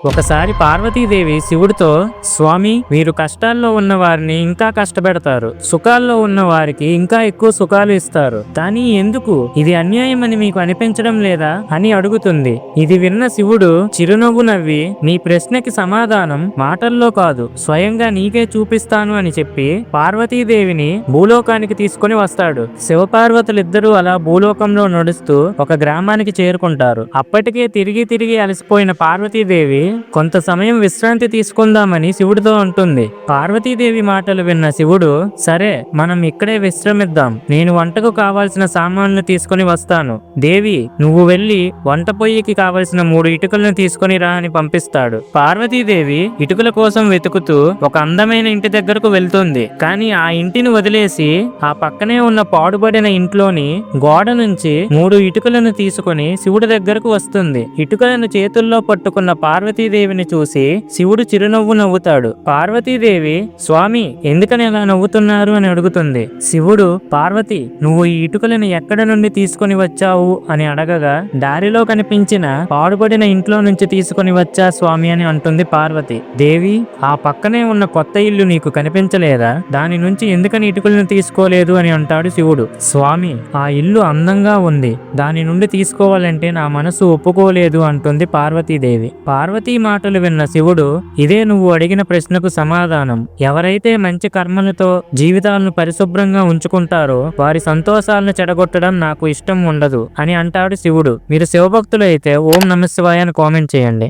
ఒకసారి పార్వతీదేవి శివుడితో, స్వామి, మీరు కష్టాల్లో ఉన్న వారిని ఇంకా కష్టపెడతారు, సుఖాల్లో ఉన్న వారికి ఇంకా ఎక్కువ సుఖాలు ఇస్తారు, కానీ ఎందుకు? ఇది అన్యాయం అని మీకు అనిపించడం లేదా అని అడుగుతుంది. ఇది విన్న శివుడు చిరునవ్వు నవ్వి, నీ ప్రశ్నకి సమాధానం మాటల్లో కాదు, స్వయంగా నీకే చూపిస్తాను అని చెప్పి పార్వతీదేవిని భూలోకానికి తీసుకుని వస్తాడు. శివపార్వతులిద్దరూ అలా భూలోకంలో నడుస్తూ ఒక గ్రామానికి చేరుకుంటారు. అప్పటికే తిరిగి తిరిగి అలసిపోయిన పార్వతీదేవి కొంత సమయం విశ్రాంతి తీసుకుందామని శివుడితో అంటుంది. పార్వతీదేవి మాటలు విన్న శివుడు, సరే, మనం ఇక్కడే విశ్రమిద్దాం, నేను వంటకు కావాల్సిన సామాన్లు తీసుకుని వస్తాను. దేవి, నువ్వు వెళ్లి వంట పొయ్యికి కావలసిన 3 ఇటుకలను తీసుకుని రా అని పంపిస్తాడు. పార్వతీదేవి ఇటుకల కోసం వెతుకుతూ ఒక అందమైన ఇంటి దగ్గరకు వెళ్తుంది. కానీ ఆ ఇంటిని వదిలేసి ఆ పక్కనే ఉన్న పాడుబడిన ఇంట్లోని గోడ నుంచి 3 ఇటుకలను తీసుకుని శివుడి దగ్గరకు వస్తుంది. ఇటుకలను చేతుల్లో పట్టుకున్న పార్వతీదేవిని చూసి శివుడు చిరునవ్వు నవ్వుతాడు. పార్వతీదేవి, స్వామి, ఎందుకని అలా నవ్వుతున్నారు అని అడుగుతుంది. శివుడు, పార్వతి, నువ్వు ఈ ఇటుకలను ఎక్కడ నుండి తీసుకుని వచ్చావు అని అడగగా, దారిలో కనిపించిన పాడుబడిన ఇంట్లో నుంచి తీసుకుని వచ్చా స్వామి అని అంటుంది పార్వతి. దేవి, ఆ పక్కనే ఉన్న కొత్త ఇల్లు నీకు కనిపించలేదా? దాని నుంచి ఎందుకని ఇటుకలను తీసుకోలేదు అని అంటాడు శివుడు. స్వామి, ఆ ఇల్లు అందంగా ఉంది, దాని నుండి తీసుకోవాలంటే నా మనసు ఒప్పుకోలేదు అంటుంది పార్వతీదేవి. పార్వతీ మాటలు విన్న శివుడు, ఇదే నువ్వు అడిగిన ప్రశ్నకు సమాధానం. ఎవరైతే మంచి కర్మలతో జీవితాలను పరిశుభ్రంగా ఉంచుకుంటారో వారి సంతోషాలను చెడగొట్టడం నాకు ఇష్టం ఉండదు అని అంటాడు శివుడు. మీరు శివభక్తులు అయితే ఓం నమః శివాయ అని కామెంట్ చేయండి.